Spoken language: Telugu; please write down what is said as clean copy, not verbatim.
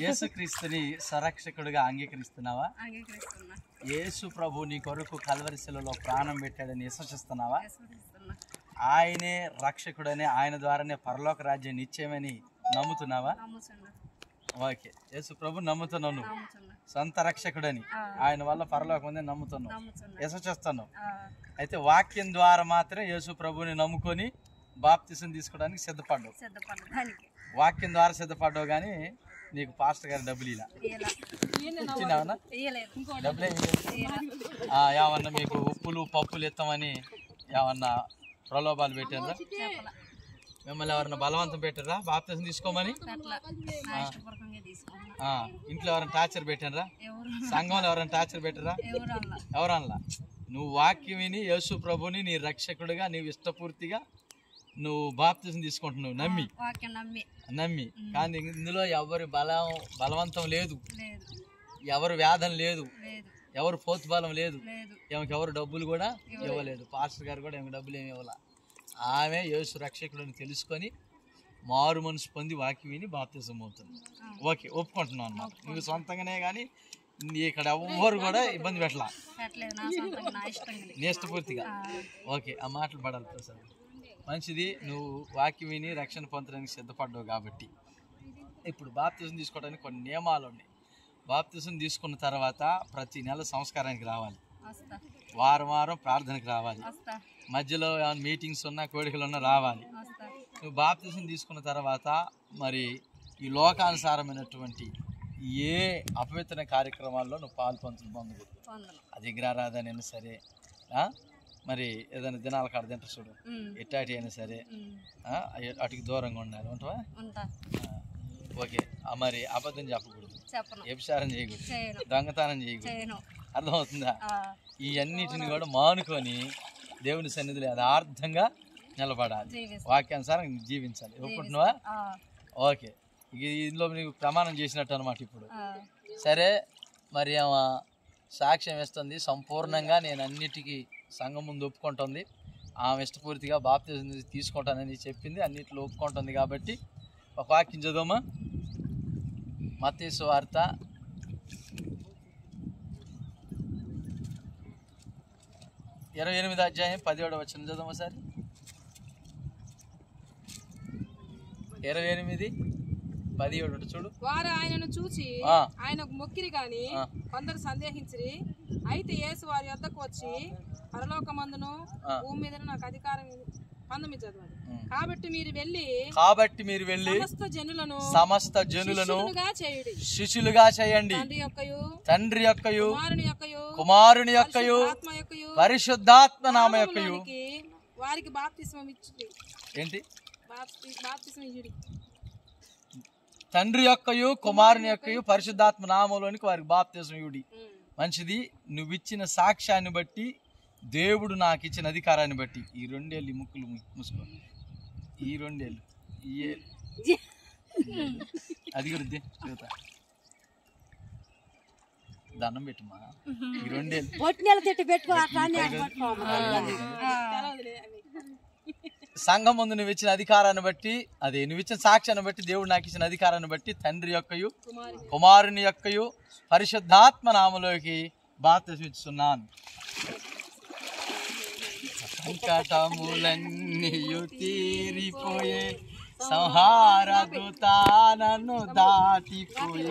యేసుక్రీస్తుని స్వరక్షకుడిగా అంగీకరిస్తున్నావా? యేసు ప్రభు నీ కొరకు కల్వరి శిలువలో ప్రాణం పెట్టాడని విశ్వసిస్తున్నావా? ఆయనే రక్షకుడని, ఆయన ద్వారానే పరలోక రాజ్యం నిశ్చయమని నమ్ముతున్నావా? ఓకే, యేసు ప్రభు నమ్ముతున్నాను, సొంత రక్షకుడని, ఆయన వల్ల పరలోకం ఉందని నమ్ముతున్నావు, విశ్వసిస్తున్నావు. అయితే వాక్యం ద్వారా మాత్రం యేసు ప్రభుని నమ్ముకొని బాప్తిసం తీసుకోవడానికి సిద్ధపడ్డావు. వాక్యం ద్వారా సిద్ధపడ్డావు, కానీ నీకు పాస్టర్ గారు డబ్బులు ఇలా ఇచ్చినావన్నా? డబ్బులు ఏమన్నా మీకు ఉప్పులు పప్పులు ఇస్తామని ఏమన్నా ప్రలోభాలు పెట్టారా? మిమ్మల్ని ఎవరన్నా బలవంతం పెట్టారా బాప్తిసం తీసుకోమని? ఇంట్లో ఎవరైనా టార్చర్ పెట్టారా? సంఘంలో ఎవరైనా టార్చర్ పెట్టారా? ఎవరన్నా? నువ్వు వాక్యం విని యేసు ప్రభుని నీ రక్షకుడిగా నీవు ఇష్టపూర్తిగా నువ్వు బాప్తిసం తీసుకుంటున్నావు, నమ్మి. కానీ ఇందులో ఎవరి బలవంతం లేదు, ఎవరు వేదన లేదు, ఎవరు పోతుబలం లేదు, ఎవరు డబ్బులు కూడా ఇవ్వలేదు. పాస్టర్ గారు కూడా డబ్బులు ఏమి ఇవ్వాల. ఆమె యేసు రక్షకుడిని తెలుసుకొని మారు మనసు పొంది వాక్యం విని బాప్తిసం అవుతుంది. ఓకే, ఒప్పుకుంటున్నావు అన్నమాట. నువ్వు సొంతంగానే, కానీ ఇక్కడ ఎవ్వరు కూడా ఇబ్బంది పెట్టలా, నీ ఇష్టపూర్తిగా. ఓకే, ఆ మాటలు పడాలి ప్రసాద్. మంచిది, నువ్వు వాక్యం విని రక్షణ పొందడానికి సిద్ధపడ్డావు కాబట్టి ఇప్పుడు బాప్తిసం తీసుకోవడానికి కొన్ని నియమాలు ఉన్నాయి. బాప్తిసం తీసుకున్న తర్వాత ప్రతి నెల సంస్కారానికి రావాలి, వారం ప్రార్థనకు రావాలి, మధ్యలో ఏమైనా మీటింగ్స్ ఉన్నా కోడికలు ఉన్నా రావాలి. నువ్వు బాప్తిసం తీసుకున్న తర్వాత మరి ఈ లోకానుసారమైనటువంటి ఏ అపవిత్ర కార్యక్రమాల్లో నువ్వు పొందకూడదు. అది విగ్రహారాధన అయినా సరే, మరి ఏదైనా దినాల కాడ తింటారు చూడు, ఎట్టాటి అయినా సరే అటుకి దూరంగా ఉండాలి. ఉంటావా? ఓకే, మరి అబద్ధం చెప్పకూడదు, వ్యభిచారం చేయకూడదు, దొంగతనం చేయకూడదు. అర్థమవుతుందా? ఈ అన్నిటిని కూడా మానుకొని దేవుని సన్నిధిలో యథార్థంగా నిలబడాలి, వాక్యానుసారం జీవించాలి. ఒప్పుకుంటున్నావా? ఓకే, ఇందులో నీకు ప్రమాణం చేసినట్టు అనమాట. ఇప్పుడు సరే, మరి ఆమె సాక్ష్యం ఇస్తుంది, సంపూర్ణంగా నేను అన్నిటికీ సంఘం ముందు ఒప్పుకుంటుంది, ఆమె ఇష్టపూర్తిగా బాప్తిసం తీసుకుంటానని చెప్పింది, అన్నిట్లో ఒప్పుకుంటుంది. కాబట్టి ఒక వాక్యం చదువమ్మా. మత్తయి సువార్త 28వ అధ్యాయం 17వ వచనం చదవమ్మా సార్. 28:17 చూడు. వారు ఆయనను చూచి ఆయనకు మొక్కిరి గాని కొందరు సందేహించిరి. అయితే యేసు వారి యొద్దకు వచ్చి, పరలోకమందును భూమి మీద నాకు అధికారం కాబట్టి మీరు వెళ్ళి సమస్త జనులను శిష్యులుగా చేయండి. తండ్రి యొక్కయు కుమారుని యొక్కయు పరిశుద్ధాత్మ నామ యొక్కయు వారికి బాప్తిస్మం ఇచ్చుడి. ఏంటి? బాప్తిస్మం ఇచ్చుడి. తండ్రి యొక్కయు కుమారుని యొక్కయు పరిశుద్ధాత్మ నామంలోనికి వారికి బాప్తిస్మం ఇవ్వుడి. మంచిది. నువ్విచ్చిన సాక్ష్యాన్ని బట్టి, దేవుడు నాకు ఇచ్చిన అధికారాన్ని బట్టి, ఈ 2 ఏళ్ళు ముక్కులు మూసుకో, ఈ 2 ఏళ్ళు అది కూడా చెబుతా, దండం పెట్టుమా. ఈ 2 ఏళ్ళు సంఘం ముందు నువ్వు ఇచ్చిన అధికారాన్ని బట్టి, అదే నువ్వు ఇచ్చిన సాక్ష్యాన్ని బట్టి, దేవుడు నాకు ఇచ్చిన అధికారాన్ని బట్టి తండ్రి యొక్కయు కుమారుని యొక్కయు పరిశుద్ధాత్మ నామలోకి బాప్తిసం ఇస్తున్నాను. సంకటములన్నీయు తీరిపోయే, సంహార దూత నన్ను దాటిపోయే.